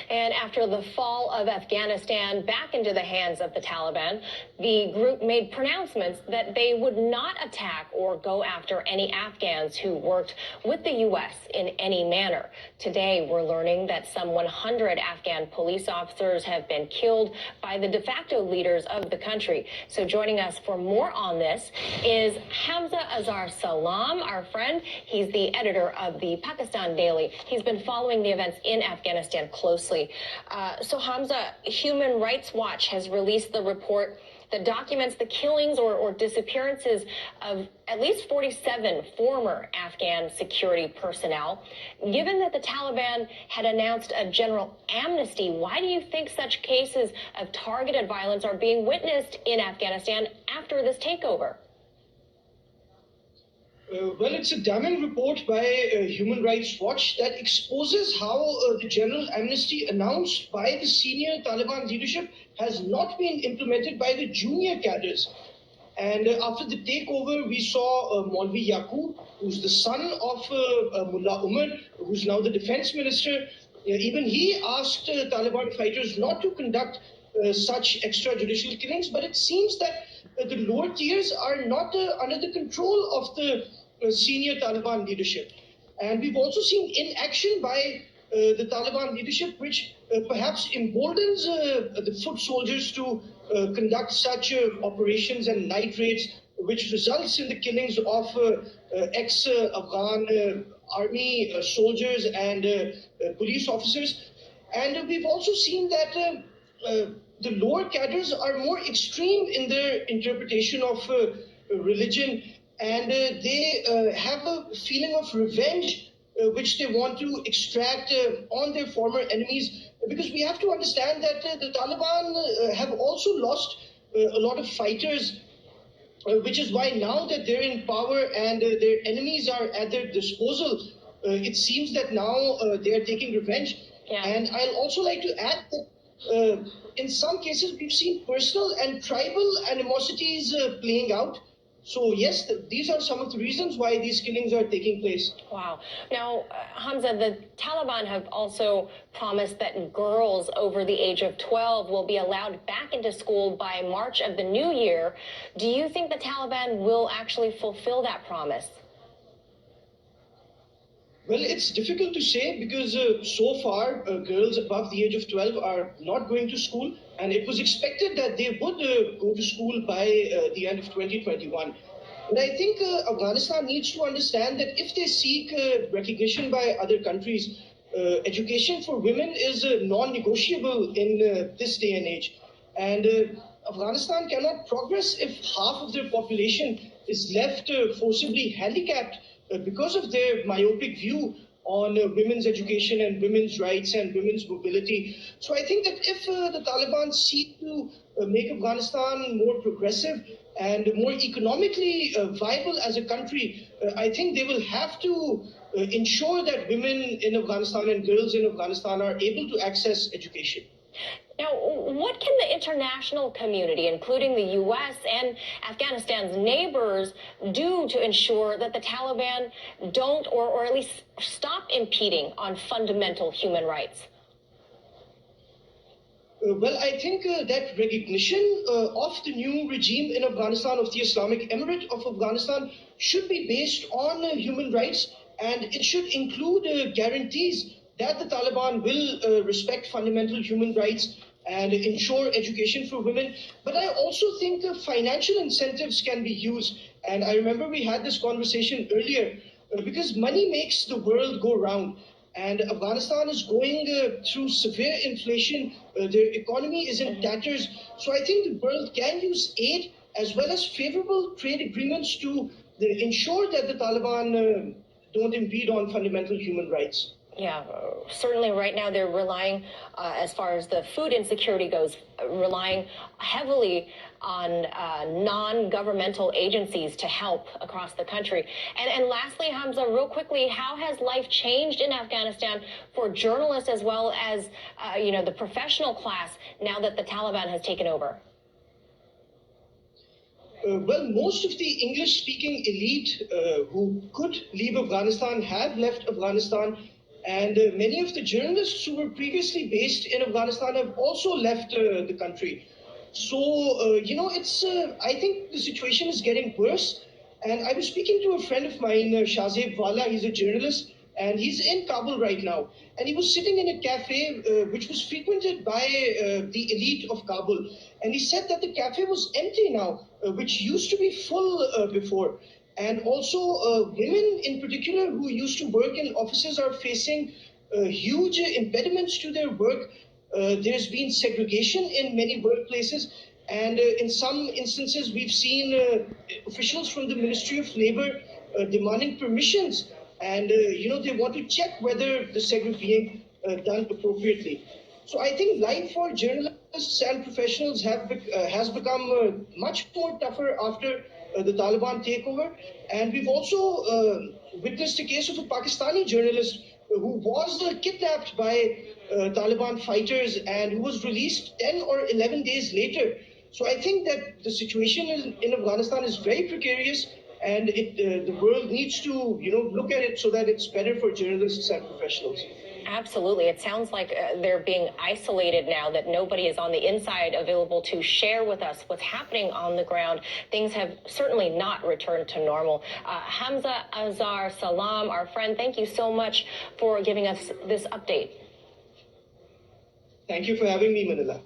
And after the fall of Afghanistan back into the hands of the Taliban, the group made pronouncements that they would not attack or go after any Afghans who worked with the U.S. in any manner. Today, we're learning that some 100 Afghan police officers have been killed by the de facto leaders of the country. So joining us for more on this is Hamza Azhar Salam, our friend. He's the editor of the Pakistan Daily. He's been following the events in Afghanistan closely. So Hamza, Human Rights Watch has released the report that documents the killings or disappearances of at least 47 former Afghan security personnel. Given that the Taliban had announced a general amnesty, why do you think such cases of targeted violence are being witnessed in Afghanistan after this takeover? Well, it's a damning report by Human Rights Watch that exposes how the general amnesty announced by the senior Taliban leadership has not been implemented by the junior cadres. And after the takeover, we saw Maulvi Yaqub, who's the son of Mullah Umar, who's now the defense minister. Even he asked Taliban fighters not to conduct such extrajudicial killings, but it seems that the lower tiers are not under the control of the senior Taliban leadership. And we've also seen inaction by the Taliban leadership, which perhaps emboldens the foot soldiers to conduct such operations and night raids, which results in the killings of ex-Afghan army soldiers and police officers. And we've also seen that the lower cadres are more extreme in their interpretation of religion, and they have a feeling of revenge which they want to extract on their former enemies, because we have to understand that the Taliban have also lost a lot of fighters, which is why now that they're in power and their enemies are at their disposal, it seems that now they are taking revenge. Yeah. And I'll also like to add that in some cases we've seen personal and tribal animosities playing out. So yes, these are some of the reasons why these killings are taking place. Wow. Now, Hamza, the Taliban have also promised that girls over the age of 12 will be allowed back into school by March of the new year. Do you think the Taliban will actually fulfill that promise? Well, it's difficult to say because so far girls above the age of 12 are not going to school, and it was expected that they would go to school by the end of 2021. And I think Afghanistan needs to understand that if they seek recognition by other countries, education for women is non-negotiable in this day and age. And Afghanistan cannot progress if half of their population is left forcibly handicapped because of their myopic view on women's education and women's rights and women's mobility. So I think that if the Taliban seek to make Afghanistan more progressive and more economically viable as a country, I think they will have to ensure that women in Afghanistan and girls in Afghanistan are able to access education. Now, what can the international community, including the U.S. and Afghanistan's neighbors, do to ensure that the Taliban don't or at least stop impeding on fundamental human rights? Well, I think that recognition of the new regime in Afghanistan, of the Islamic Emirate of Afghanistan, should be based on human rights, and it should include guarantees that the Taliban will respect fundamental human rights and ensure education for women. But I also think financial incentives can be used. And I remember we had this conversation earlier because money makes the world go round. And Afghanistan is going through severe inflation. Their economy is in tatters. So I think the world can use aid as well as favorable trade agreements to ensure that the Taliban don't impede on fundamental human rights. Yeah, certainly right now they're relying, as far as the food insecurity goes, relying heavily on non-governmental agencies to help across the country. And lastly, Hamza, real quickly, how has life changed in Afghanistan for journalists as well as, the professional class now that the Taliban has taken over? Well, most of the English-speaking elite who could leave Afghanistan have left Afghanistan. And many of the journalists who were previously based in Afghanistan have also left the country. So, I think the situation is getting worse. And I was speaking to a friend of mine, Shazeb Wala. He's a journalist, and he's in Kabul right now. And he was sitting in a cafe which was frequented by the elite of Kabul. And he said that the cafe was empty now, which used to be full before. And also, women in particular who used to work in offices are facing huge impediments to their work. There's been segregation in many workplaces. And in some instances, we've seen officials from the Ministry of Labor demanding permissions. And, they want to check whether the segregation being done appropriately. So I think life for journalists and professionals has become much more tougher after the Taliban takeover. And we've also witnessed a case of a Pakistani journalist who was kidnapped by Taliban fighters and who was released 10 or 11 days later. So I think that the situation in Afghanistan is very precarious, and the world needs to look at it so that it's better for journalists and professionals. Absolutely. It sounds like they're being isolated now, that nobody is on the inside available to share with us what's happening on the ground. Things have certainly not returned to normal. Hamza Azhar Salam, our friend, thank you so much for giving us this update. Thank you for having me, Manila.